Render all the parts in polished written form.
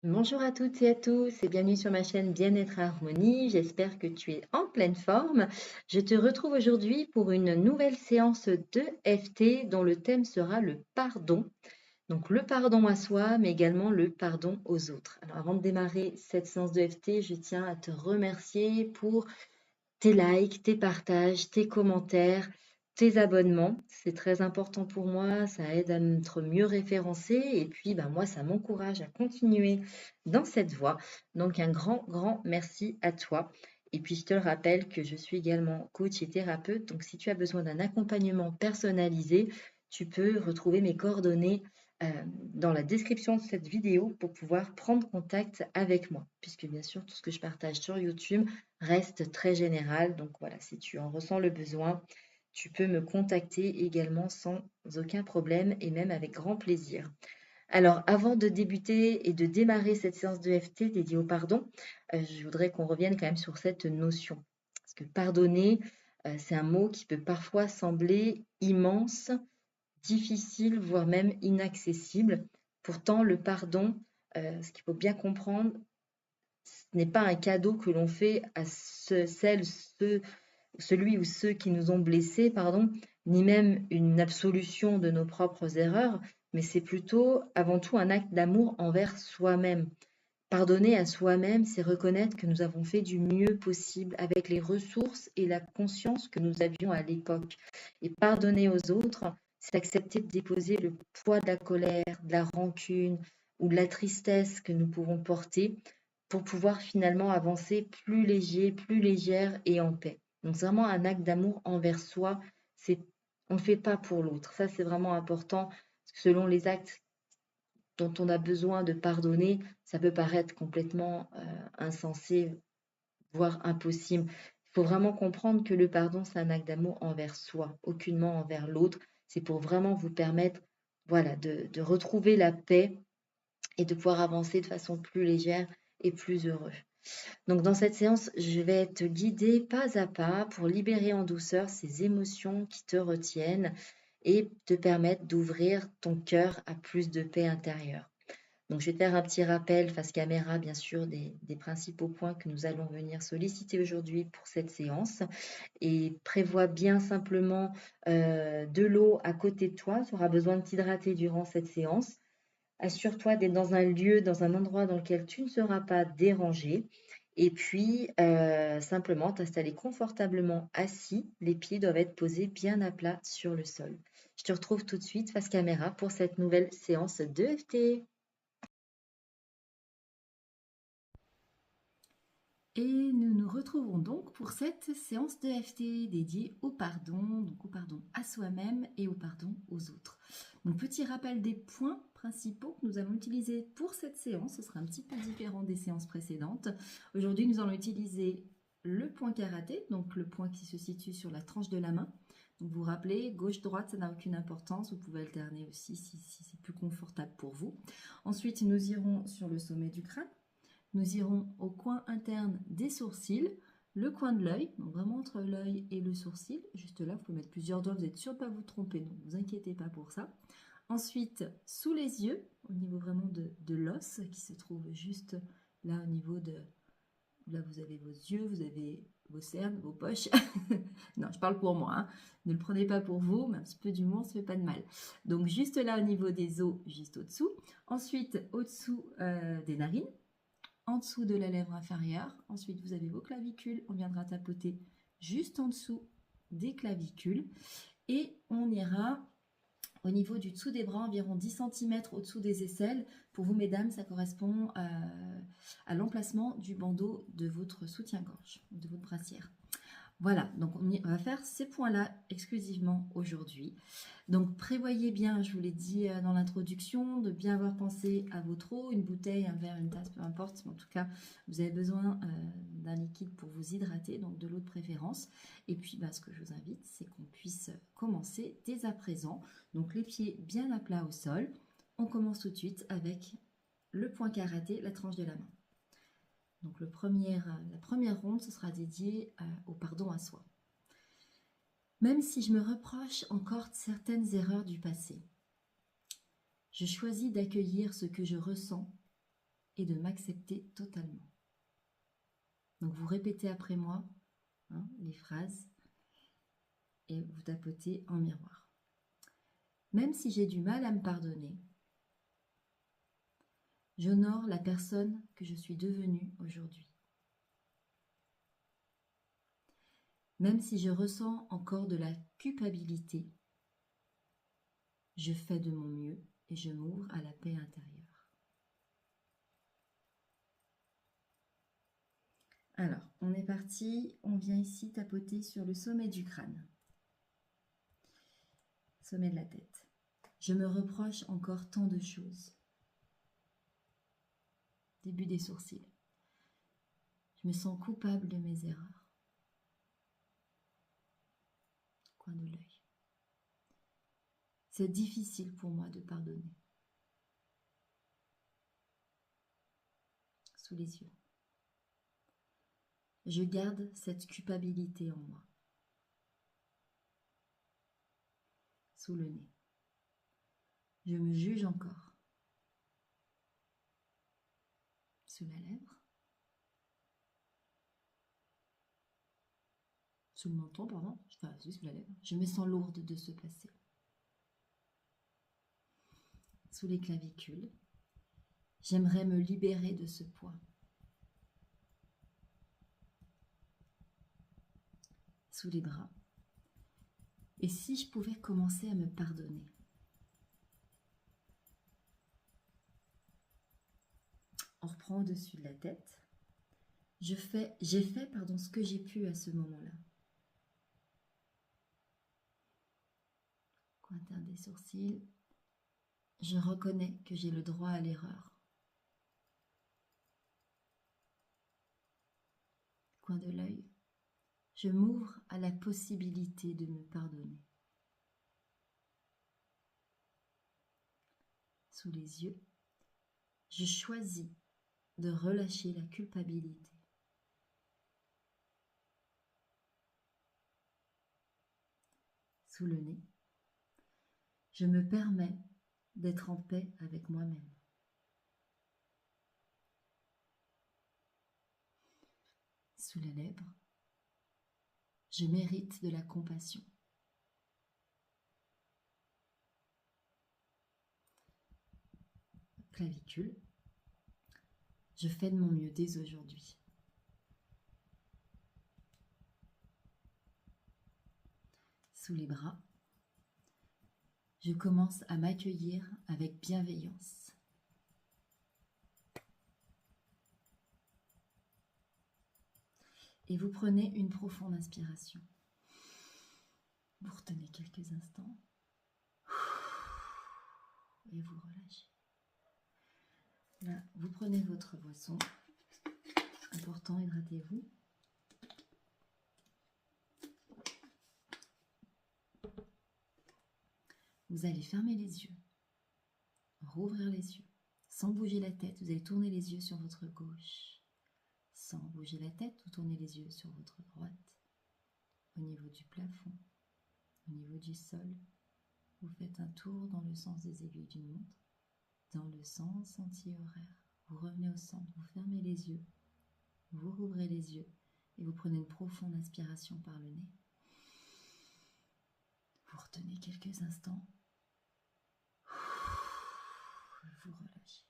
Bonjour à toutes et à tous et bienvenue sur ma chaîne Bien-être et Harmonie. J'espère que tu es en pleine forme. Je te retrouve aujourd'hui pour une nouvelle séance de FT dont le thème sera le pardon. Donc le pardon à soi, mais également le pardon aux autres. Alors avant de démarrer cette séance de FT, je tiens à te remercier pour tes likes, tes partages, tes commentaires, tes abonnements. C'est très important pour moi, ça aide à être mieux référencé et puis moi, ça m'encourage à continuer dans cette voie. Donc un grand, grand merci à toi. Et puis je te le rappelle que je suis également coach et thérapeute. Donc si tu as besoin d'un accompagnement personnalisé, tu peux retrouver mes coordonnées dans la description de cette vidéo pour pouvoir prendre contact avec moi. Puisque bien sûr, tout ce que je partage sur YouTube reste très général. Donc voilà, si tu en ressens le besoin, tu peux me contacter également sans aucun problème et même avec grand plaisir. Alors, avant de débuter et de démarrer cette séance de FT dédiée au pardon, je voudrais qu'on revienne quand même sur cette notion. Parce que pardonner, c'est un mot qui peut parfois sembler immense, difficile, voire même inaccessible. Pourtant, le pardon, ce qu'il faut bien comprendre, ce n'est pas un cadeau que l'on fait à celui ou ceux qui nous ont blessés, pardon, ni même une absolution de nos propres erreurs, mais c'est plutôt avant tout un acte d'amour envers soi-même. Pardonner à soi-même, c'est reconnaître que nous avons fait du mieux possible avec les ressources et la conscience que nous avions à l'époque. Et pardonner aux autres, c'est accepter de déposer le poids de la colère, de la rancune ou de la tristesse que nous pouvons porter pour pouvoir finalement avancer plus léger, plus légère et en paix. Donc c'est vraiment un acte d'amour envers soi. C'est, on ne fait pas pour l'autre. Ça, c'est vraiment important. Parce que selon les actes dont on a besoin de pardonner, ça peut paraître complètement insensé, voire impossible. Il faut vraiment comprendre que le pardon, c'est un acte d'amour envers soi, aucunement envers l'autre. C'est pour vraiment vous permettre, voilà, de retrouver la paix et de pouvoir avancer de façon plus légère et plus heureuse. Donc dans cette séance, je vais te guider pas à pas pour libérer en douceur ces émotions qui te retiennent et te permettre d'ouvrir ton cœur à plus de paix intérieure. Donc, je vais faire un petit rappel face caméra, bien sûr, des principaux points que nous allons venir solliciter aujourd'hui pour cette séance. Et prévois bien simplement de l'eau à côté de toi. Tu auras besoin de t'hydrater durant cette séance. Assure-toi d'être dans un lieu, dans un endroit dans lequel tu ne seras pas dérangé. Et puis, simplement t'installer confortablement assis. Les pieds doivent être posés bien à plat sur le sol. Je te retrouve tout de suite face caméra pour cette nouvelle séance de FT. Et nous nous retrouvons donc pour cette séance de FT dédiée au pardon, donc au pardon à soi-même et au pardon aux autres. Donc petit rappel des points principaux que nous allons utiliser pour cette séance, ce sera un petit peu différent des séances précédentes. Aujourd'hui nous allons utiliser le point karaté, donc le point qui se situe sur la tranche de la main. Donc vous vous rappelez, gauche-droite, ça n'a aucune importance, vous pouvez alterner aussi si c'est plus confortable pour vous. Ensuite nous irons sur le sommet du crâne. Nous irons au coin interne des sourcils, le coin de l'œil, donc vraiment entre l'œil et le sourcil. Juste là, vous pouvez mettre plusieurs doigts, vous êtes sûr de ne pas vous tromper, donc ne vous inquiétez pas pour ça. Ensuite, sous les yeux, au niveau vraiment de l'os qui se trouve juste là au niveau de... Là, vous avez vos yeux, vous avez vos cernes, vos poches. Non, je parle pour moi, hein. Ne le prenez pas pour vous, mais un petit peu d'humour, ça ne fait pas de mal. Donc juste là au niveau des os, juste au-dessous. Ensuite, au-dessous des narines, en dessous de la lèvre inférieure. Ensuite, vous avez vos clavicules. On viendra tapoter juste en dessous des clavicules. Et on ira au niveau du dessous des bras, environ 10 cm au-dessous des aisselles. Pour vous, mesdames, ça correspond à l'emplacement du bandeau de votre soutien-gorge, de votre brassière. Voilà, donc on va faire ces points-là exclusivement aujourd'hui. Donc prévoyez bien, je vous l'ai dit dans l'introduction, de bien avoir pensé à votre eau, une bouteille, un verre, une tasse, peu importe. Mais en tout cas, vous avez besoin d'un liquide pour vous hydrater, donc de l'eau de préférence. Et puis, ce que je vous invite, c'est qu'on puisse commencer dès à présent. Donc les pieds bien à plat au sol. On commence tout de suite avec le point karaté, la tranche de la main. Donc la première ronde, ce sera dédié au pardon à soi. Même si je me reproche encore certaines erreurs du passé, je choisis d'accueillir ce que je ressens et de m'accepter totalement. Donc vous répétez après moi les phrases et vous tapotez en miroir. Même si j'ai du mal à me pardonner, j'honore la personne que je suis devenue aujourd'hui. Même si je ressens encore de la culpabilité, je fais de mon mieux et je m'ouvre à la paix intérieure. Alors, on est parti, on vient ici tapoter sur le sommet du crâne. Sommet de la tête. Je me reproche encore tant de choses. Début des sourcils. Je me sens coupable de mes erreurs. Coin de l'œil. C'est difficile pour moi de pardonner. Sous les yeux. Je garde cette culpabilité en moi. Sous le nez. Je me juge encore. Sous la lèvre. Sous le menton, pardon. Enfin, sous la lèvre. Je me sens lourde de ce passé. Sous les clavicules. J'aimerais me libérer de ce poids. Sous les bras. Et si je pouvais commencer à me pardonner? On reprend au-dessus de la tête. J'ai fait ce que j'ai pu à ce moment-là. Coin interne des sourcils. Je reconnais que j'ai le droit à l'erreur. Coin de l'œil. Je m'ouvre à la possibilité de me pardonner. Sous les yeux. Je choisis de relâcher la culpabilité. Sous le nez. Je me permets d'être en paix avec moi-même. Sous la lèvre. Je mérite de la compassion. Clavicule. Je fais de mon mieux dès aujourd'hui. Sous les bras. Je commence à m'accueillir avec bienveillance. Et vous prenez une profonde inspiration. Vous retenez quelques instants. Et vous relâchez. Là, vous prenez votre boisson. Important, hydratez-vous. Vous allez fermer les yeux. Rouvrir les yeux. Sans bouger la tête, vous allez tourner les yeux sur votre gauche. Sans bouger la tête, vous tournez les yeux sur votre droite. Au niveau du plafond. Au niveau du sol. Vous faites un tour dans le sens des aiguilles d'une montre. Dans le sens anti-horaire. Vous revenez au centre, vous fermez les yeux, vous rouvrez les yeux et vous prenez une profonde inspiration par le nez. Vous retenez quelques instants. Vous relâchez.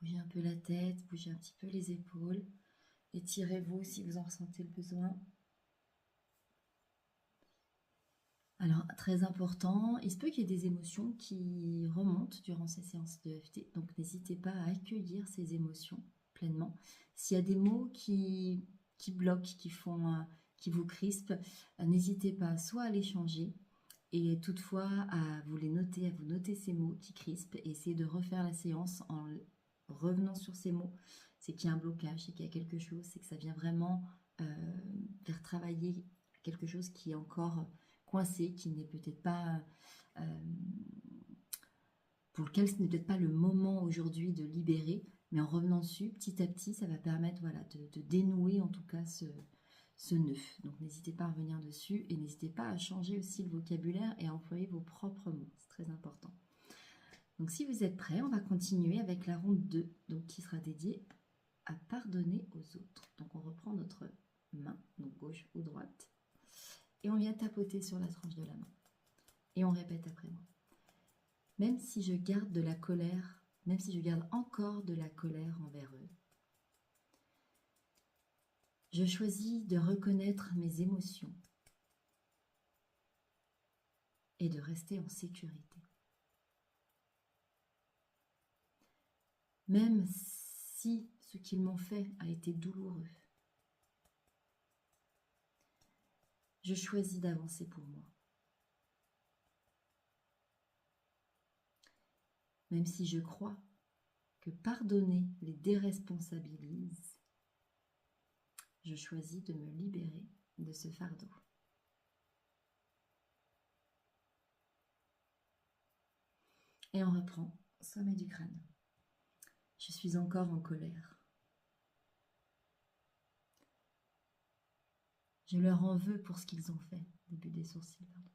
Bougez un peu la tête, bougez un petit peu les épaules. Étirez-vous si vous en ressentez le besoin. Alors, très important, il se peut qu'il y ait des émotions qui remontent durant ces séances de EFT, donc n'hésitez pas à accueillir ces émotions pleinement. S'il y a des mots qui bloquent, qui vous crispent, n'hésitez pas soit à les changer, et toutefois à vous noter ces mots qui crispent, et essayer de refaire la séance en revenant sur ces mots. C'est qu'il y a un blocage, c'est qu'il y a quelque chose, c'est que ça vient vraiment faire travailler quelque chose qui est encore coincé, qui n'est peut-être pas pour lequel ce n'est peut-être pas le moment aujourd'hui de libérer, mais en revenant dessus, petit à petit, ça va permettre de dénouer en tout cas ce nœud. Donc n'hésitez pas à revenir dessus et n'hésitez pas à changer aussi le vocabulaire et à employer vos propres mots, c'est très important. Donc si vous êtes prêts, on va continuer avec la ronde 2, donc qui sera dédiée à pardonner aux autres. Donc on reprend notre main, donc gauche ou droite, et on vient tapoter sur la tranche de la main. Et on répète après moi. Même si je garde de la colère, même si je garde encore de la colère envers eux, je choisis de reconnaître mes émotions et de rester en sécurité. Même si ce qu'ils m'ont fait a été douloureux, je choisis d'avancer pour moi. Même si je crois que pardonner les déresponsabilise, je choisis de me libérer de ce fardeau. Et on reprend, sommet du crâne. Je suis encore en colère. Je leur en veux pour ce qu'ils ont fait, début des sourcils, pardon.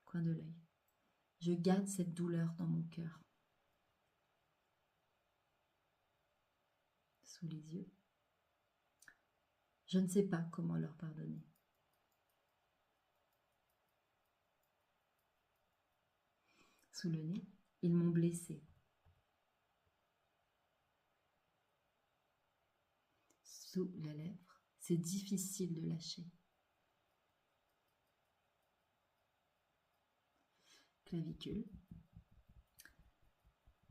Coin de l'œil. Je garde cette douleur dans mon cœur. Sous les yeux. Je ne sais pas comment leur pardonner. Sous le nez, ils m'ont blessé. Sous la lèvre, c'est difficile de lâcher. Clavicule.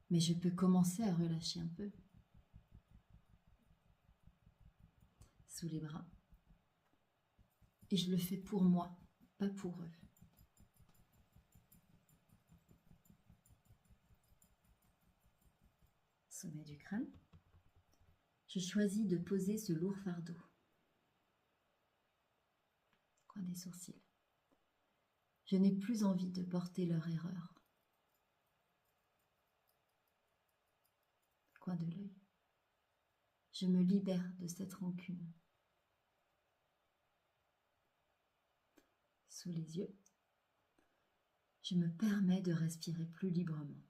Mais je peux commencer à relâcher un peu. Sous les bras. Et je le fais pour moi, pas pour eux. Sommet du crâne. Je choisis de poser ce lourd fardeau. Coin des sourcils. Je n'ai plus envie de porter leur erreur. Coin de l'œil. Je me libère de cette rancune. Sous les yeux. Je me permets de respirer plus librement.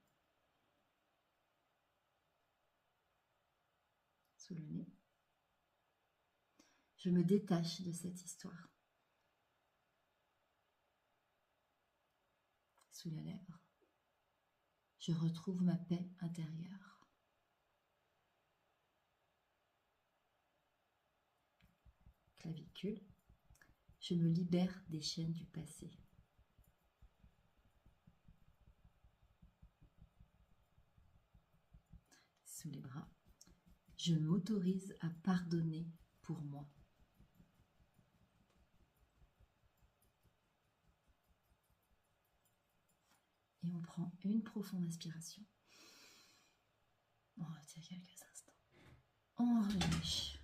Sous le nez. Je me détache de cette histoire. Sous la lèvre. Je retrouve ma paix intérieure. Clavicule. Je me libère des chaînes du passé. Sous les bras. Je m'autorise à pardonner pour moi. Et on prend une profonde inspiration. On retient quelques instants. On relâche.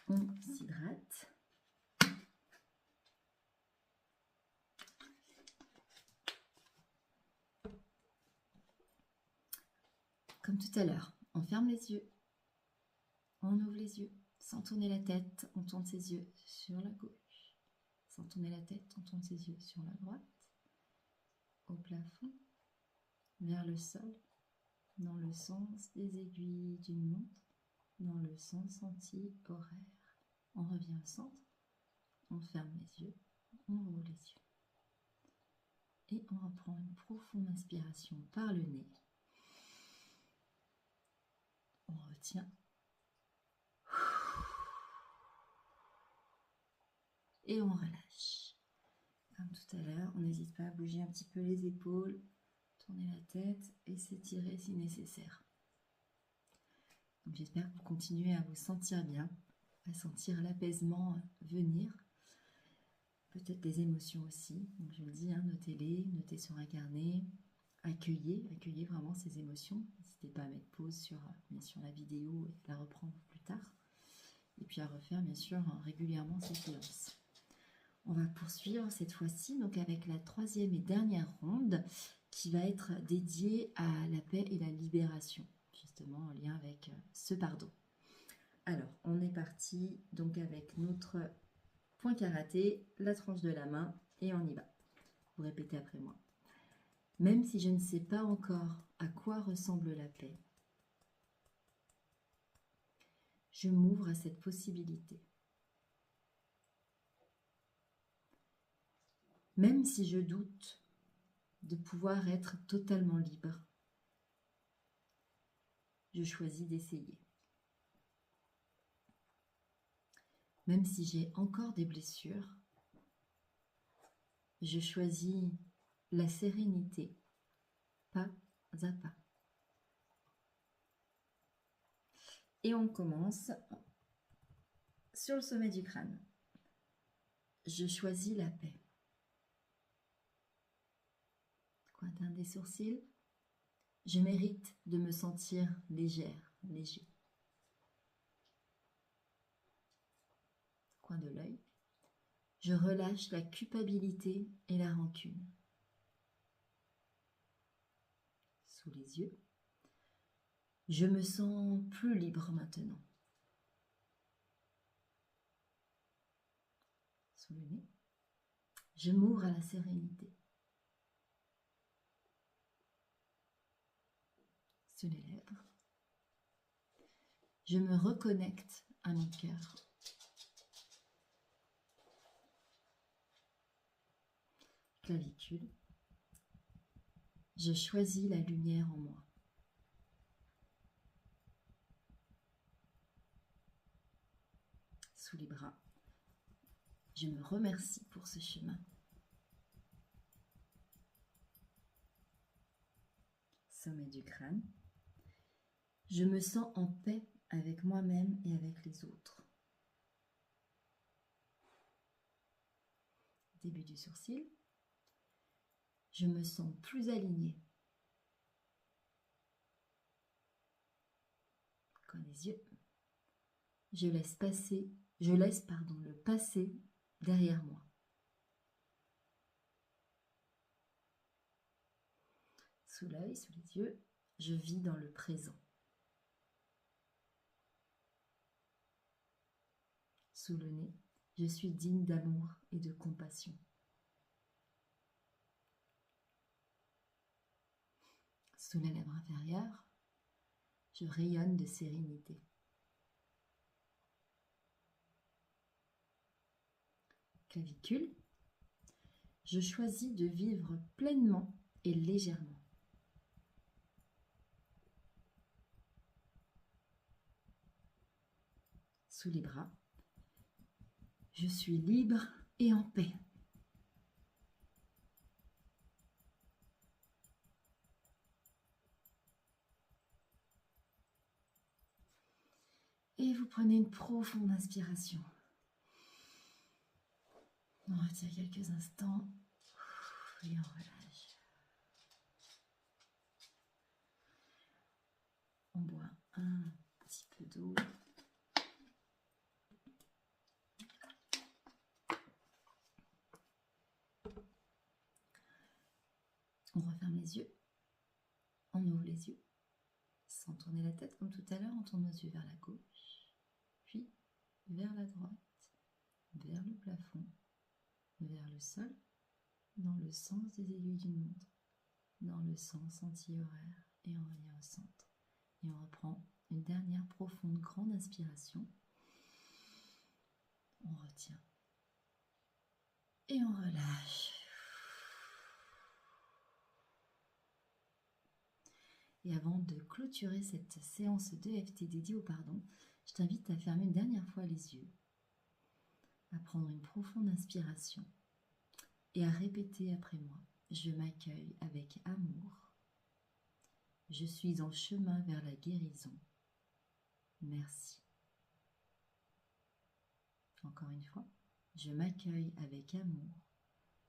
Donc, on s'hydrate. Comme tout à l'heure, on ferme les yeux. On ouvre les yeux, sans tourner la tête, on tourne ses yeux sur la gauche. Sans tourner la tête, on tourne ses yeux sur la droite, au plafond, vers le sol, dans le sens des aiguilles d'une montre, dans le sens anti-horaire. On revient au centre, on ferme les yeux, on roule les yeux. Et on reprend une profonde inspiration par le nez. On retient. Et on relâche. Comme tout à l'heure, on n'hésite pas à bouger un petit peu les épaules, tourner la tête et s'étirer si nécessaire. Donc j'espère que vous continuez à vous sentir bien, à sentir l'apaisement venir, peut-être des émotions aussi. Donc je le dis, hein, notez-les, notez sur un carnet, accueillez vraiment ces émotions. N'hésitez pas à mettre pause sur bien sûr la vidéo et la reprendre plus tard. Et puis à refaire bien sûr régulièrement ces séances. On va poursuivre cette fois-ci donc avec la troisième et dernière ronde qui va être dédiée à la paix et la libération, justement en lien avec ce pardon. Alors, on est parti donc avec notre point karaté, la tranche de la main et on y va. Vous répétez après moi. Même si je ne sais pas encore à quoi ressemble la paix, je m'ouvre à cette possibilité. Même si je doute de pouvoir être totalement libre, je choisis d'essayer. Même si j'ai encore des blessures, je choisis la sérénité, pas à pas. Et on commence sur le sommet du crâne. Je choisis la paix. Coin des sourcils. Je mérite de me sentir légère, léger. Coin de l'œil. Je relâche la culpabilité et la rancune. Sous les yeux. Je me sens plus libre maintenant. Sous le nez. Je m'ouvre à la sérénité. Sous les lèvres. Je me reconnecte à mon cœur. Clavicule. Je choisis la lumière en moi. Sous les bras. Je me remercie pour ce chemin. Sommet du crâne. Je me sens en paix avec moi-même et avec les autres. Début du sourcil. Je me sens plus alignée. Coin des yeux. Je laisse le passé derrière moi. Sous l'œil, sous les yeux, je vis dans le présent. Sous le nez, je suis digne d'amour et de compassion. Sous la lèvre inférieure, je rayonne de sérénité. Clavicule, je choisis de vivre pleinement et légèrement. Sous les bras, je suis libre et en paix. Et vous prenez une profonde inspiration. On retient quelques instants et on relâche. On boit un petit peu d'eau. On referme les yeux. On ouvre les yeux. Sans tourner la tête comme tout à l'heure, on tourne nos yeux vers la gauche, puis vers la droite, vers le plafond, vers le sol, dans le sens des aiguilles d'une montre, dans le sens anti-horaire, et on revient au centre. Et on reprend une dernière profonde, grande inspiration. On retient. Et on relâche. Et avant de clôturer cette séance d'EFT dédiée au pardon, je t'invite à fermer une dernière fois les yeux, à prendre une profonde inspiration et à répéter après moi. Je m'accueille avec amour. Je suis en chemin vers la guérison. Merci. Encore une fois. Je m'accueille avec amour.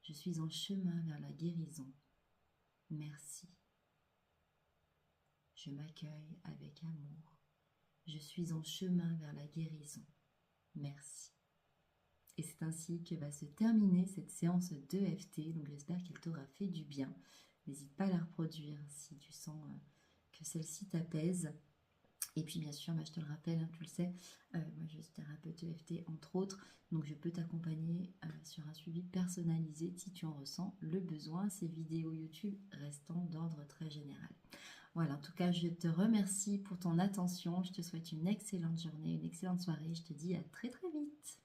Je suis en chemin vers la guérison. Merci. Je m'accueille avec amour. Je suis en chemin vers la guérison. Merci. Et c'est ainsi que va se terminer cette séance d'EFT. Donc j'espère qu'elle t'aura fait du bien. N'hésite pas à la reproduire si tu sens que celle-ci t'apaise. Et puis bien sûr, je te le rappelle, hein, tu le sais, moi je suis thérapeute EFT entre autres, donc je peux t'accompagner sur un suivi personnalisé si tu en ressens le besoin, ces vidéos YouTube restant d'ordre très général. Voilà, en tout cas, je te remercie pour ton attention, je te souhaite une excellente journée, une excellente soirée, je te dis à très très vite.